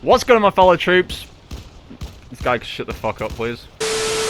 What's going on, my fellow troops? This guy can shut the fuck up, please.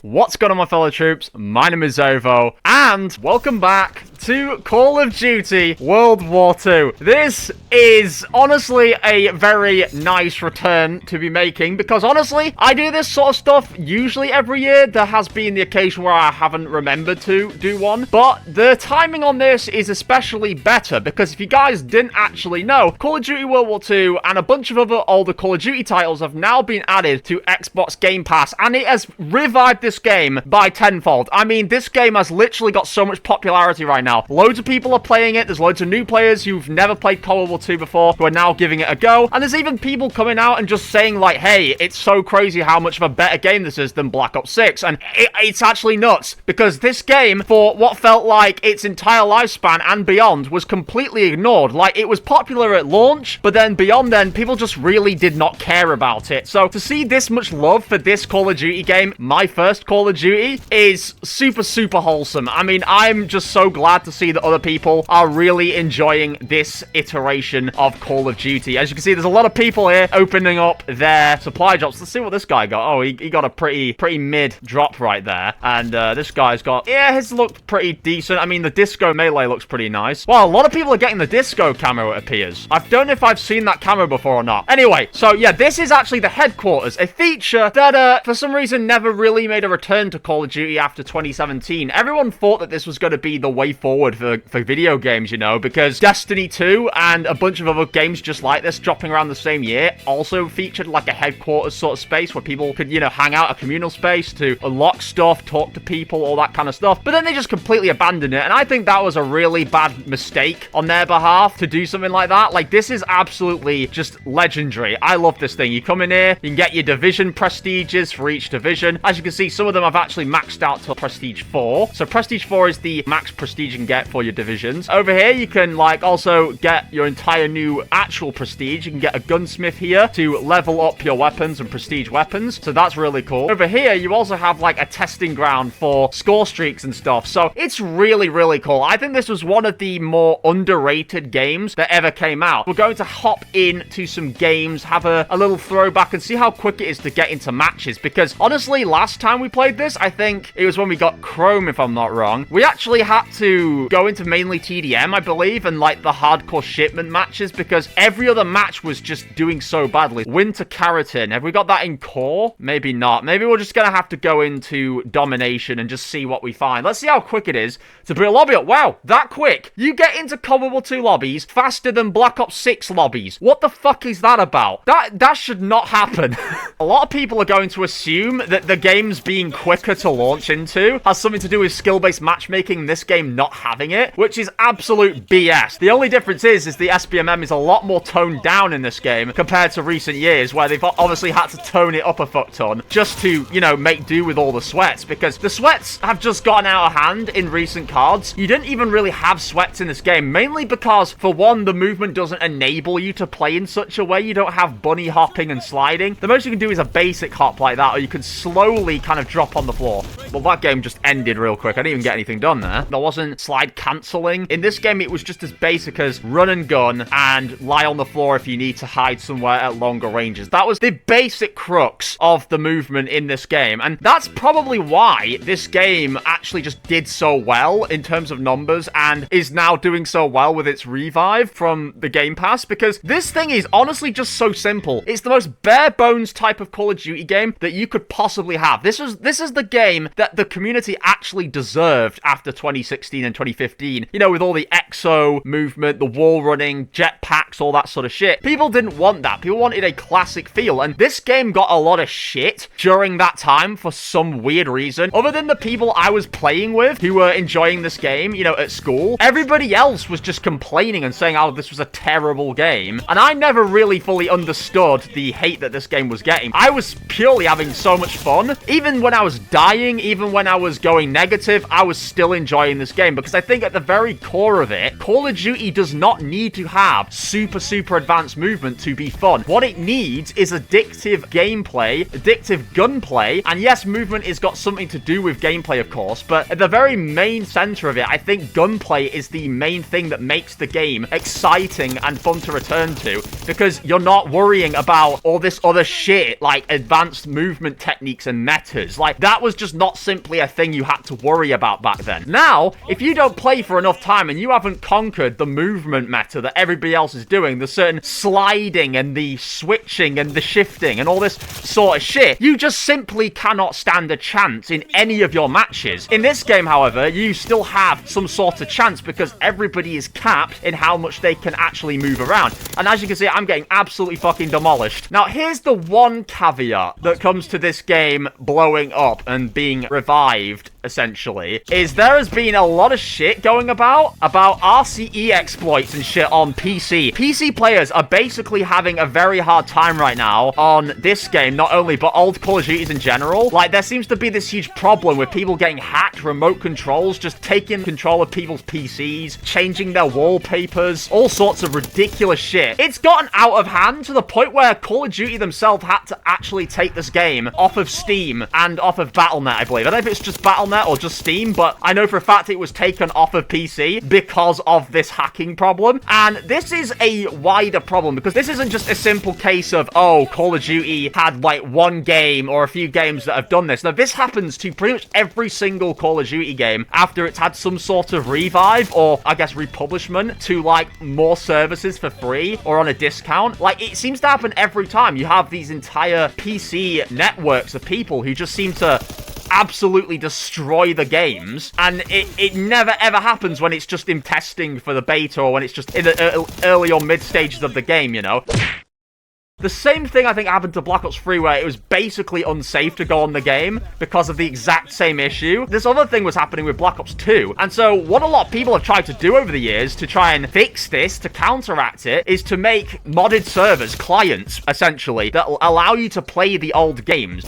What's going on, my fellow troops? My name is Ovo, and welcome back to Call of Duty World War II. This is honestly a very nice return to be making, because honestly, I do this sort of stuff usually every year. There has been the occasion where I haven't remembered to do one, but the timing on this is especially better, because if you guys didn't actually know, Call of Duty World War II and a bunch of other older Call of Duty titles have now been added to Xbox Game Pass, and it has revived this game by tenfold. I mean, this game has literally got so much popularity right now. Loads of people are playing it. There's loads of new players who've never played Cold War II before who are now giving it a go. And there's even people coming out and just saying, like, hey, it's so crazy how much of a better game this is than Black Ops 6. And it's actually nuts, because this game, for what felt like its entire lifespan and beyond, was completely ignored. Like, it was popular at launch, but then beyond then, people just really did not care about it. So to see this much love for this Call of Duty game, my first Call of Duty, is super, super wholesome. I mean, I'm just so glad to see that other people are really enjoying this iteration of Call of Duty. As you can see, there's a lot of people here opening up their supply drops. Let's see what this guy got. Oh, he got a pretty mid drop right there. And this guy's got, yeah, his looked pretty decent. I mean, the disco melee looks pretty nice. Well, a lot of people are getting the disco camo, it appears. I don't know if I've seen that camo before or not. Anyway, so yeah, this is actually the headquarters, a feature that for some reason never really made a return to Call of Duty after 2017. Everyone thought that this was going to be the way forward for video games, you know, because Destiny 2 and a bunch of other games just like this dropping around the same year also featured like a headquarters sort of space where people could, you know, hang out, a communal space to unlock stuff, talk to people, all that kind of stuff. But then they just completely abandoned it, and I think that was a really bad mistake on their behalf to do something like that. Like, this is absolutely just legendary. I love this thing. You come in here, you can get your division prestiges for each division. As you can see, some of them have actually maxed out to Prestige 4. So Prestige 4 is the max prestige you can get for your divisions. Over here, you can like also get your entire new actual prestige. You can get a gunsmith here to level up your weapons and prestige weapons. So that's really cool. Over here, you also have like a testing ground for score streaks and stuff. So it's really, really cool. I think this was one of the more underrated games that ever came out. We're going to hop into some games, have a little throwback and see how quick it is to get into matches. Because honestly, last time we played this, I think it was when we got Chrome, if I'm not wrong. We actually had to go into mainly TDM, I believe, and like the hardcore shipment matches, because every other match was just doing so badly. Winter Keratin. Have we got that in core? Maybe not. Maybe we're just going to have to go into domination and just see what we find. Let's see how quick it is to put a lobby up. Wow, that quick. You get into Cold War II lobbies faster than Black Ops 6 lobbies. What the fuck is that about? That should not happen. A lot of people are going to assume that the game's being quicker to launch into has something to do with skill-based matchmaking, this game not having it, which is absolute BS. The only difference is the SBMM is a lot more toned down in this game compared to recent years, where they've obviously had to tone it up a fuck ton just to, you know, make do with all the sweats, because the sweats have just gotten out of hand in recent cards. You didn't even really have sweats in this game, mainly because, for one, the movement doesn't enable you to play in such a way. You don't have bunny hopping and sliding. The most you can do is a basic hop like that, or you can slowly kind of drop on the floor. Well, that game just ended real quick. I didn't even get anything done there. There wasn't slide cancelling. In this game, it was just as basic as run and gun and lie on the floor if you need to hide somewhere at longer ranges. That was the basic crux of the movement in this game, and that's probably why this game actually just did so well in terms of numbers and is now doing so well with its revive from the Game Pass, because this thing is honestly just so simple. It's the most bare bones type of Call of Duty game that you could possibly have. This is the game that the community actually deserved after 2016 and 2015. You know, with all the exo movement, the wall running, jetpacks, all that sort of shit. People didn't want that. People wanted a classic feel, and this game got a lot of shit during that time for some weird reason. Other than the people I was playing with who were enjoying this game, you know, at school, everybody else was just complaining and saying, oh, this was a terrible game. And I never really fully understood the hate that this game was getting. I was purely having so much fun. Even when I was dying, even when I was going negative, I was still enjoying this game because I think at the very core of it, Call of Duty does not need to have super advanced movement to be fun. What it needs is addictive gameplay, addictive gunplay, and yes, movement has got something to do with gameplay, of course, but at the very main center of it, I think gunplay is the main thing that makes the game exciting and fun to return to, because you're not worrying about all this other shit, like advanced movement techniques and metas. Like, that was just not simply a thing you had to worry about back then. Now, if you don't play for enough time and you haven't conquered the movement meta that everybody else is doing, the certain sliding and the switching and the shifting and all this sort of shit, you just simply cannot stand a chance in any of your matches. In this game, however, you still have some sort of chance because everybody is capped in how much they can actually move around. And as you can see, I'm getting absolutely fucking demolished. Now, here's the one caveat that comes to this game blowing up and being revived, essentially, is there has been a lot of shit going about RCE exploits and shit on PC. PC players are basically having a very hard time right now on this game, not only, but old Call of Duties in general. Like, there seems to be this huge problem with people getting hacked, remote controls, just taking control of people's PCs, changing their wallpapers, all sorts of ridiculous shit. It's gotten out of hand to the point where Call of Duty themselves had to actually take this game off of Steam and off of Battle.net, I believe. I don't know if it's just Battle.net or just Steam, but I know for a fact it was taken off of PC because of this hacking problem. And this is a wider problem because this isn't just a simple case of, oh, Call of Duty had like one game or a few games that have done this. Now, this happens to pretty much every single Call of Duty game after it's had some sort of revive or, I guess, republishment to like more services for free or on a discount. Like, it seems to happen every time. You have these entire PC networks of people who just seem to absolutely destroy the games, and it never ever happens when it's just in testing for the beta or when it's just in the early or mid stages of the game, you know. The same thing, I think, happened to Black Ops 3, where it was basically unsafe to go on the game because of the exact same issue. This other thing was happening with Black Ops 2. And so what a lot of people have tried to do over the years to try and fix this, to counteract it, is to make modded servers, clients, essentially, that will allow you to play the old games.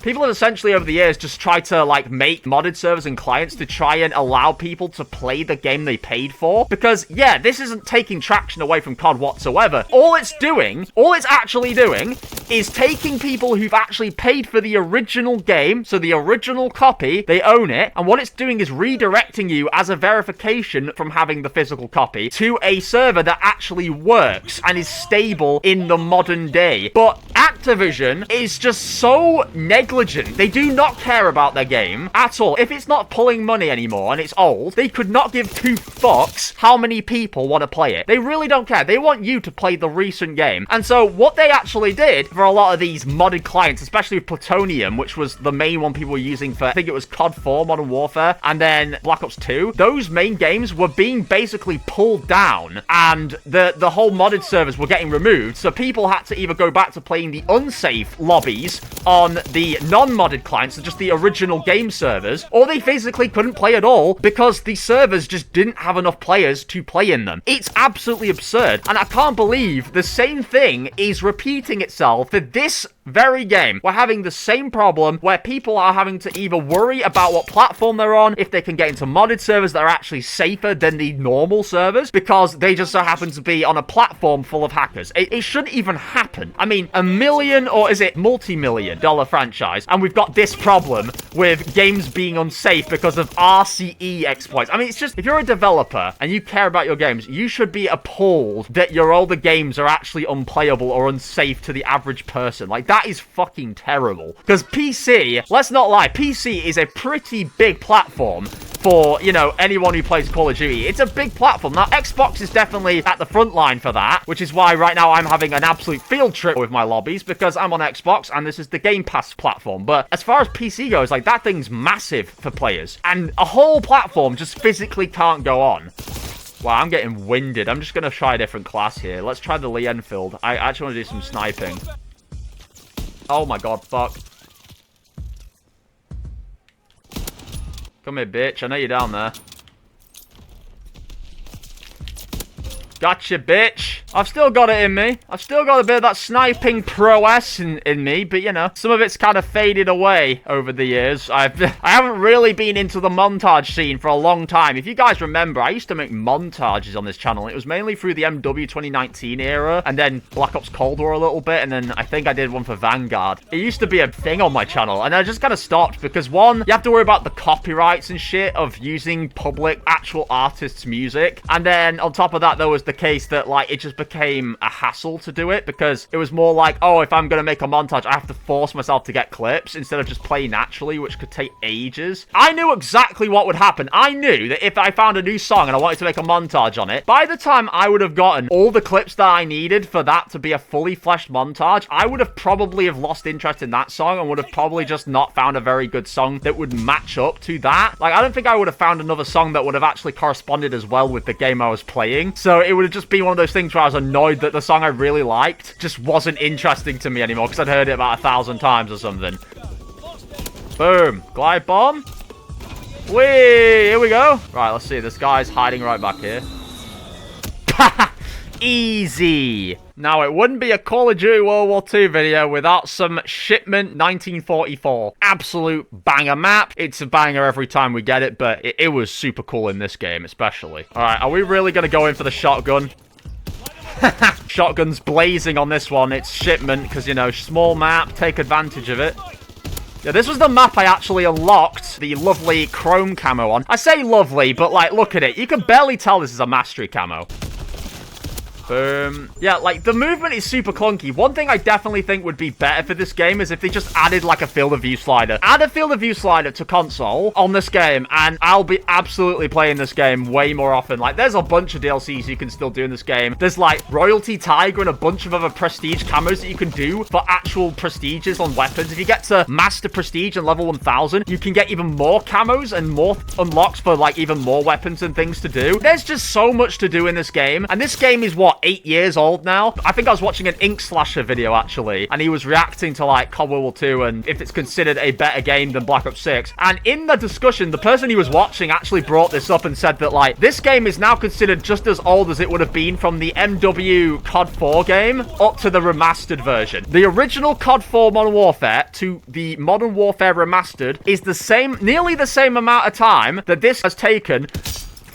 People have essentially over the years just tried to like make modded servers and clients to try and allow people to play the game they paid for. Because yeah, this isn't taking traction away from COD whatsoever. All it's actually doing is taking people who've actually paid for the original game, so the original copy, they own it, and what it's doing is redirecting you as a verification from having the physical copy to a server that actually works and is stable in the modern day. But Activision is just so negligent. They do not care about their game at all. If it's not pulling money anymore and it's old, they could not give two fucks how many people want to play it. They really don't care. They want you to play the recent game. And so what they actually did for a lot of these modded clients, especially with Plutonium, which was the main one people were using for, I think it was COD 4, Modern Warfare, and then Black Ops 2, those main games were being basically pulled down, and the whole modded servers were getting removed, so people had to either go back to playing the unsafe lobbies on the non-modded clients, so just the original game servers, or they physically couldn't play at all because the servers just didn't have enough players to play in them. It's absolutely absurd, and I can't believe the same thing is repeating itself for this very game. We're having the same problem where people are having to either worry about what platform they're on, if they can get into modded servers that are actually safer than the normal servers, because they just so happen to be on a platform full of hackers. It shouldn't even happen. I mean, a million, or is it multi-million dollar franchise, and we've got this problem with games being unsafe because of RCE exploits. I mean, it's just, if you're a developer and you care about your games, you should be appalled that your older games are actually unplayable or unsafe to the average person. Like, that is fucking terrible. Because PC, let's not lie, PC is a pretty big platform for, you know, anyone who plays Call of Duty. It's a big platform. Now, Xbox is definitely at the front line for that, which is why right now I'm having an absolute field trip with my lobbies, because I'm on Xbox and this is the Game Pass platform. But as far as PC goes, like, that thing's massive for players, and a whole platform just physically can't go on. Wow, I'm getting winded. I'm just going to try a different class here. Let's try the Lee Enfield. I actually want to do some sniping. Oh my god, fuck. Come here, bitch. I know you're down there. Gotcha, bitch. I've still got it in me. I've still got a bit of that sniping prowess in me, but you know, some of it's kind of faded away over the years. I haven't really been into the montage scene for a long time. If you guys remember, I used to make montages on this channel. It was mainly through the MW 2019 era, and then Black Ops Cold War a little bit, and then I think I did one for Vanguard. It used to be a thing on my channel, and I just kind of stopped because, one, you have to worry about the copyrights and shit of using public actual artists' music, and then on top of that, there was the case that, like, it just became a hassle to do it because it was more like, oh, if I'm gonna make a montage, I have to force myself to get clips instead of just play naturally, which could take ages. I knew exactly what would happen. I knew that if I found a new song and I wanted to make a montage on it, by the time I would have gotten all the clips that I needed for that to be a fully fleshed montage, I would have probably have lost interest in that song and would have probably just not found a very good song that would match up to that. Like, I don't think I would have found another song that would have actually corresponded as well with the game I was playing. So it would have just been one of those things where I was annoyed that the song I really liked just wasn't interesting to me anymore because I'd heard it about 1,000 times or something. Boom. Glide bomb. Whee! Here we go. Right, let's see. This guy's hiding right back here. Easy. Now, it wouldn't be a Call of Duty World War II video without some Shipment 1944. Absolute banger map. It's a banger every time we get it, but it was super cool in this game, especially. All right, are we really going to go in for the shotgun? Shotgun's blazing on this one. It's Shipment because, you know, small map. Take advantage of it. Yeah, this was the map I actually unlocked the lovely chrome camo on. I say lovely, but, like, look at it. You can barely tell this is a mastery camo. Boom. Yeah, like, the movement is super clunky. One thing I definitely think would be better for this game is if they just added, like, a field of view slider. Add a field of view slider to console on this game, and I'll be absolutely playing this game way more often. Like, there's a bunch of DLCs you can still do in this game. There's, like, Royalty Tiger and a bunch of other prestige camos that you can do for actual prestiges on weapons. If you get to Master Prestige and level 1000, you can get even more camos and more unlocks for, like, even more weapons and things to do. There's just so much to do in this game, and this game is, what, 8 years old now? I think I was watching an Ink Slasher video, actually, and he was reacting to, like, COD World War 2 and if it's considered a better game than Black Ops 6. And in the discussion, the person he was watching actually brought this up and said that, like, this game is now considered just as old as it would have been from the MW COD 4 game up to the remastered version. The original COD 4 Modern Warfare to the Modern Warfare Remastered is the same, nearly the same amount of time that this has taken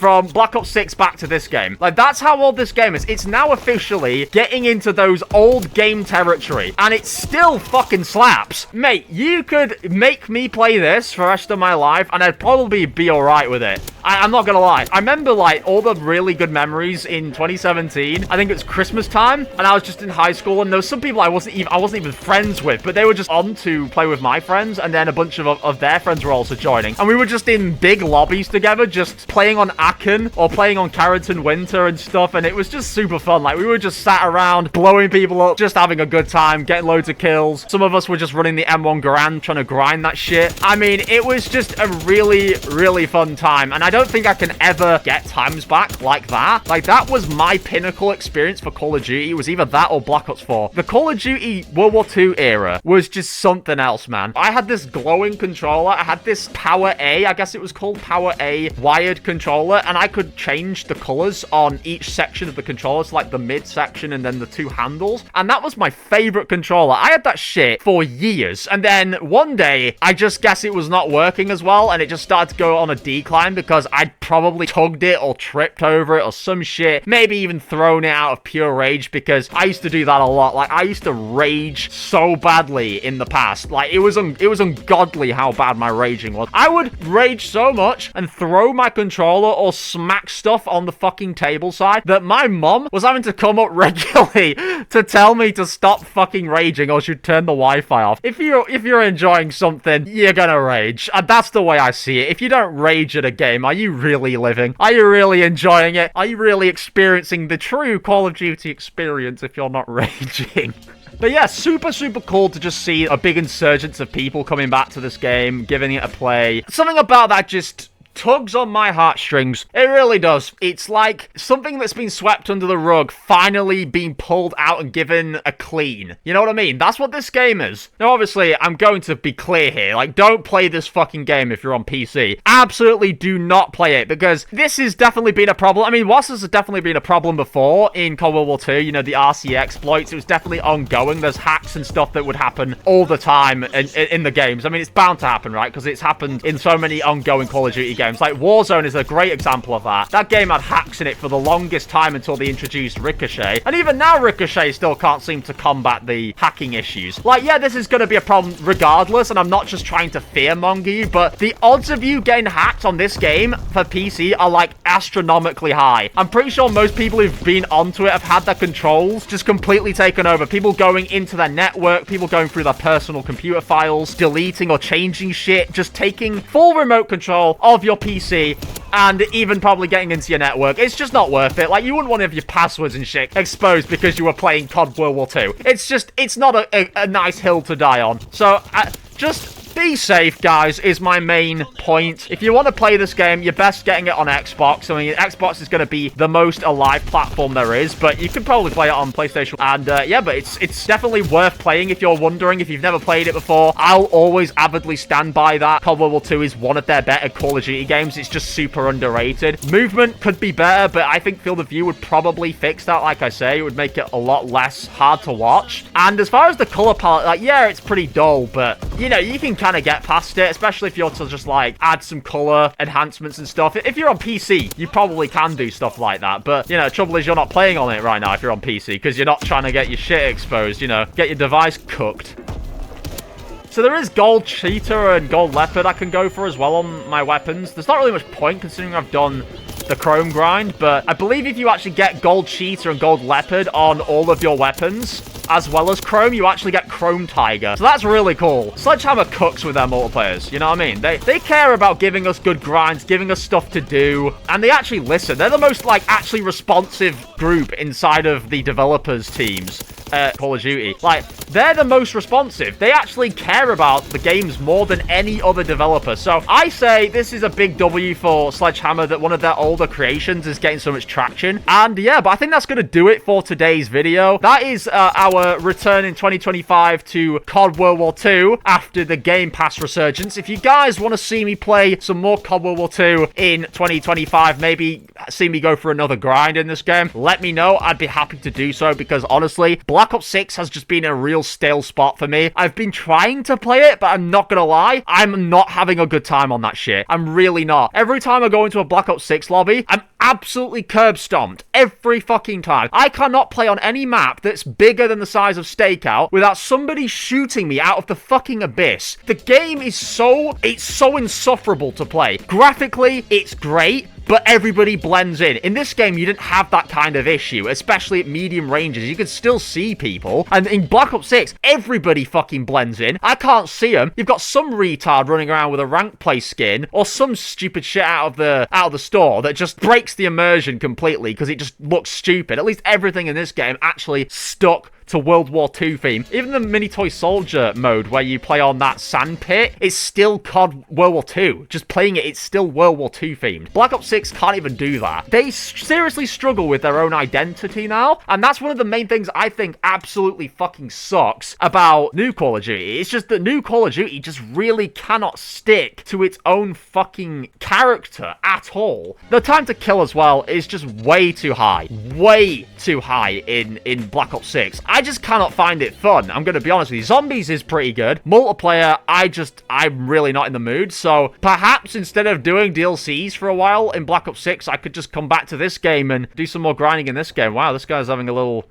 from Black Ops 6 back to this game. Like, that's how old this game is. It's now officially getting into those old game territory, and it still fucking slaps. Mate, you could make me play this for the rest of my life, and I'd probably be alright with it. I'm not gonna lie. I remember, like, all the really good memories in 2017. I think it was Christmas time, and I was just in high school, and there was some people I wasn't even friends with, but they were just on to play with my friends, and then a bunch of their friends were also joining. And we were just in big lobbies together, just playing on Aachen or playing on Carrington Winter and stuff, and it was just super fun. Like, we were just sat around blowing people up, just having a good time, getting loads of kills. Some of us were just running the M1 Garand, trying to grind that shit. I mean, it was just a really, really fun time, and I don't think I can ever get times back like that. Like, that was my pinnacle experience for Call of Duty. It was either that or Black Ops 4. The Call of Duty World War II era was just something else, man. I had this glowing controller. I had this Power A, I guess it was called Power A wired controller, and I could change the colors on each section of the controller, so like the mid section and then the two handles, and that was my favorite controller. I had that shit for years, and then one day I just guess it was not working as well, and it just started to go on a decline because I'd probably tugged it or tripped over it or some shit, maybe even thrown it out of pure rage, because I used to do that a lot. Like, I used to rage so badly in the past. Like, it was ungodly how bad my raging was. I would rage so much and throw my controller or smack stuff on the fucking table side that my mom was having to come up regularly to tell me to stop fucking raging or she'd turn the Wi-Fi off. If you're enjoying something, you're gonna rage. And that's the way I see it. If you don't rage at a game, are you really living? Are you really enjoying it? Are you really experiencing the true Call of Duty experience if you're not raging? But yeah, super, super cool to just see a big insurgence of people coming back to this game, giving it a play. Something about that just tugs on my heartstrings. It really does. It's like something that's been swept under the rug finally being pulled out and given a clean. You know what I mean? That's what this game is. Now, obviously, I'm going to be clear here. Like, don't play this fucking game if you're on PC. Absolutely do not play it, because this has definitely been a problem. I mean, whilst this has definitely been a problem before in COD World War 2, you know, the RC exploits, it was definitely ongoing. There's hacks and stuff that would happen all the time in the games. I mean, it's bound to happen, right? Because it's happened in so many ongoing Call of Duty games. Like, Warzone is a great example of that. That game had hacks in it for the longest time until they introduced Ricochet. And even now, Ricochet still can't seem to combat the hacking issues. Like, yeah, this is going to be a problem regardless, and I'm not just trying to fearmonger you, but the odds of you getting hacked on this game for PC are, like, astronomically high. I'm pretty sure most people who've been onto it have had their controls just completely taken over. People going into their network, people going through their personal computer files, deleting or changing shit, just taking full remote control of your PC, and even probably getting into your network. It's just not worth it. Like, you wouldn't want to have your passwords and shit exposed because you were playing COD World War 2. It's not a nice hill to die on. So, just be safe, guys, is my main point. If you want to play this game, you're best getting it on Xbox. I mean, Xbox is going to be the most alive platform there is, but you can probably play it on PlayStation. And, yeah, but it's definitely worth playing if you're wondering, if you've never played it before. I'll always avidly stand by that. COD World War 2 is one of their better Call of Duty games. It's just super underrated. Movement could be better, but I think Field of View would probably fix that, like I say. It would make it a lot less hard to watch. And as far as the color palette, like, yeah, it's pretty dull, but, you know, you can kind of get past it, especially if you're to just, like, add some color enhancements and stuff. If you're on PC, you probably can do stuff like that, but, you know, the trouble is you're not playing on it right now if you're on PC, because you're not trying to get your shit exposed, you know, get your device cooked. So there is Gold Cheetah and Gold Leopard I can go for as well on my weapons. There's not really much point considering I've done the Chrome grind, but I believe if you actually get Gold Cheetah and Gold Leopard on all of your weapons, as well as Chrome, you actually get Chrome Tiger. So that's really cool. Sledgehammer cooks with their multiplayers, you know what I mean? They care about giving us good grinds, giving us stuff to do, and they actually listen. They're the most, like, actually responsive group inside of the developers teams. Call of Duty. Like, they're the most responsive. They actually care about the games more than any other developer. So I say this is a big W for Sledgehammer, that one of their older creations is getting so much traction. And yeah, but I think that's going to do it for today's video. That is our return in 2025 to COD World War 2 after the Game Pass resurgence. If you guys want to see me play some more COD World War 2 in 2025, maybe see me go for another grind in this game, let me know. I'd be happy to do so, because honestly, Black Ops 6 has just been a real stale spot for me. I've been trying to play it, but I'm not gonna lie, I'm not having a good time on that shit. I'm really not. Every time I go into a Black Ops 6 lobby, I'm absolutely curb stomped every fucking time. I cannot play on any map that's bigger than the size of Stakeout without somebody shooting me out of the fucking abyss. The game is it's so insufferable to play. Graphically, it's great, but everybody blends in. In this game, you didn't have that kind of issue, especially at medium ranges. You could still see people. And in Black Ops 6, everybody fucking blends in. I can't see them. You've got some retard running around with a rank play skin, or some stupid shit out of the store that just breaks the immersion completely because it just looks stupid. At least everything in this game actually stuck to World War II theme. Even the mini toy soldier mode where you play on that sand pit, it's still COD World War II. Just playing it, it's still World War II themed. Black Ops 6 can't even do that. They seriously struggle with their own identity now, and that's one of the main things I think absolutely fucking sucks about new Call of Duty. It's just that new Call of Duty just really cannot stick to its own fucking character at all. The time to kill as well is just way too high. Way too high in Black Ops 6. I just cannot find it fun. I'm going to be honest with you. Zombies is pretty good. Multiplayer, I'm really not in the mood. So perhaps instead of doing DLCs for a while in Black Ops 6, I could just come back to this game and do some more grinding in this game. Wow, this guy's having a little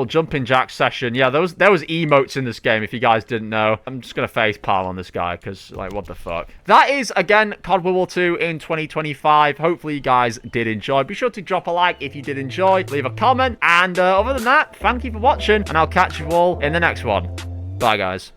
jumping jack session. Yeah, there was emotes in this game, if you guys didn't know. I'm just going to face palm on this guy, because, like, what the fuck. That is, again, COD World War 2 in 2025. Hopefully you guys did enjoy. Be sure to drop a like if you did enjoy. Leave a comment. And other than that, thank you for watching, and I'll catch you all in the next one. Bye, guys.